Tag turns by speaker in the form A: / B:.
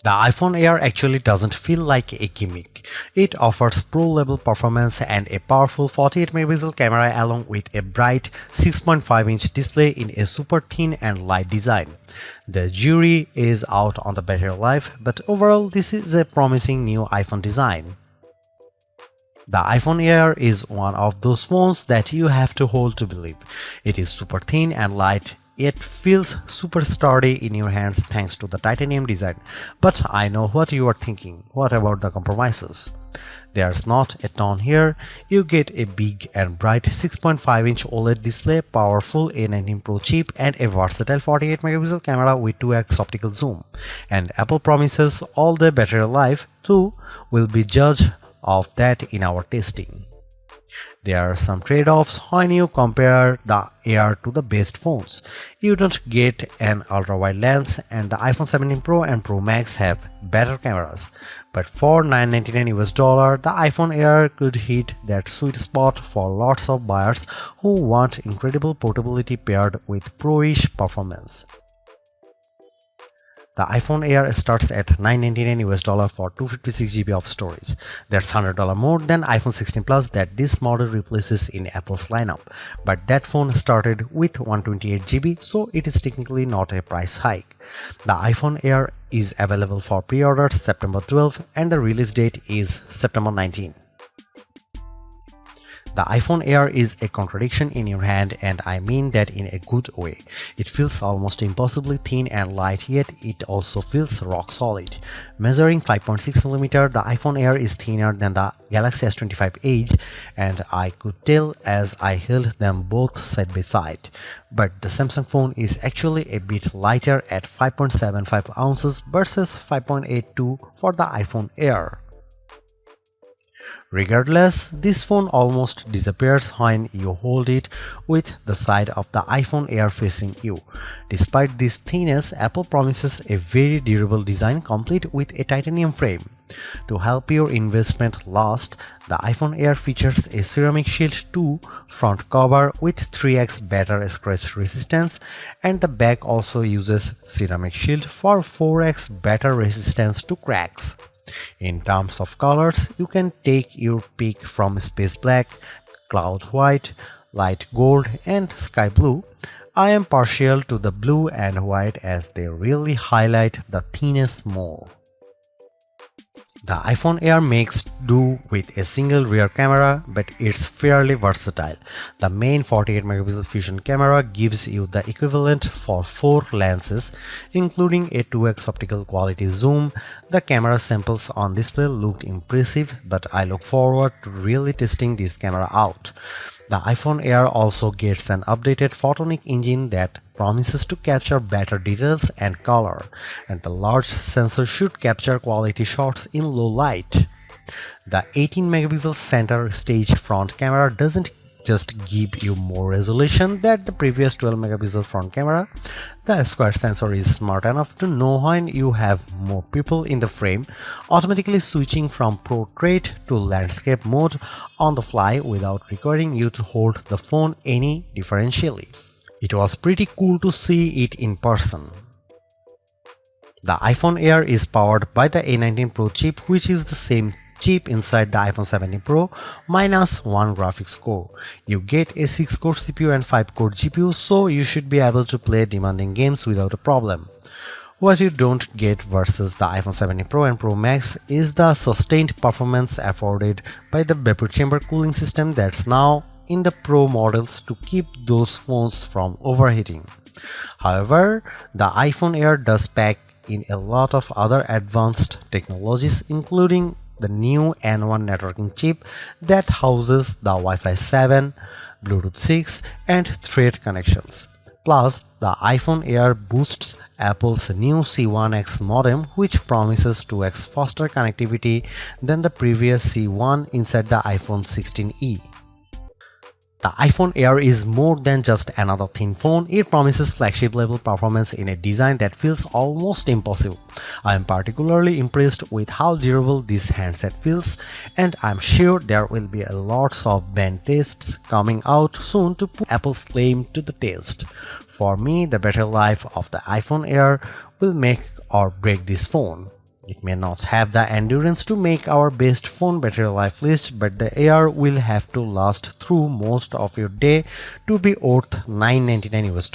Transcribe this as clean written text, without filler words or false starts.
A: The iPhone Air actually doesn't feel like a gimmick. It offers pro-level performance and a powerful 48 megapixel camera along with a bright 6.5-inch display in a super thin and light design. The jury is out on the battery life, but overall this is a promising new iPhone design. The iPhone Air is one of those phones that you have to hold to believe. It is super thin and light. It feels super sturdy in your hands thanks to the titanium design. But I know what you are thinking. What about the compromises? There's not a ton here. You get a big and bright 6.5-inch OLED display, powerful A19 Pro chip, and a versatile 48 megapixel camera with 2x optical zoom. And Apple promises all the battery life too. Will be judged of that in our testing. There are some trade-offs when you compare the Air to the best phones. You don't get an ultra-wide lens, and the iPhone 17 Pro and Pro Max have better cameras. But for $999, the iPhone Air could hit that sweet spot for lots of buyers who want incredible portability paired with pro-ish performance. The iPhone Air starts at $999 for 256GB of storage. That's $100 more than iPhone 16 Plus that this model replaces in Apple's lineup. But that phone started with 128GB, so it is technically not a price hike. The iPhone Air is available for pre-orders September 12 and the release date is September 19. The iPhone Air is a contradiction in your hand, and I mean that in a good way. It feels almost impossibly thin and light, yet it also feels rock solid. Measuring 5.6mm, the iPhone Air is thinner than the Galaxy S25 Edge, and I could tell as I held them both side by side. But the Samsung phone is actually a bit lighter at 5.75 ounces versus 5.82 for the iPhone Air. Regardless, this phone almost disappears when you hold it with the side of the iPhone Air facing you. Despite this thinness, Apple promises a very durable design complete with a titanium frame. To help your investment last, the iPhone Air features a Ceramic Shield 2 front cover with 3x better scratch resistance, and the back also uses Ceramic Shield for 4x better resistance to cracks. In terms of colors, you can take your pick from space black, cloud white, light gold, and sky blue. I am partial to the blue and white as they really highlight the thinness more. The iPhone Air makes do with a single rear camera, but it's fairly versatile. The main 48 megapixel fusion camera gives you the equivalent for 4 lenses, including a 2x optical quality zoom. The camera samples on display looked impressive, but I look forward to really testing this camera out. The iPhone Air also gets an updated photonic engine that promises to capture better details and color, and the large sensor should capture quality shots in low light. The 18 megapixel center stage front camera doesn't just give you more resolution than the previous 12 megapixel front camera. The square sensor is smart enough to know when you have more people in the frame, automatically switching from portrait to landscape mode on the fly without requiring you to hold the phone any differentially. It was pretty cool to see it in person. The iPhone Air is powered by the A19 Pro chip, which is the same chip inside the iPhone 17 Pro minus 1 graphics core. You get a 6-core CPU and 5-core GPU, so you should be able to play demanding games without a problem. What you don't get versus the iPhone 17 Pro and Pro Max is the sustained performance afforded by the vapor chamber cooling system that's now in the Pro models to keep those phones from overheating. However, the iPhone Air does pack in a lot of other advanced technologies, including the new N1 networking chip that houses the Wi-Fi 7, Bluetooth 6, and Thread connections. Plus, the iPhone Air boosts Apple's new C1X modem, which promises 2x faster connectivity than the previous C1 inside the iPhone 16e. The iPhone Air is more than just another thin phone. It promises flagship level performance in a design that feels almost impossible. I am particularly impressed with how durable this handset feels, and I'm sure there will be lots of band tests coming out soon to put Apple's claim to the test. For me, the battery life of the iPhone Air will make or break this phone. It may not have the endurance to make our best phone battery life list, but the Air will have to last through most of your day to be worth $999 US.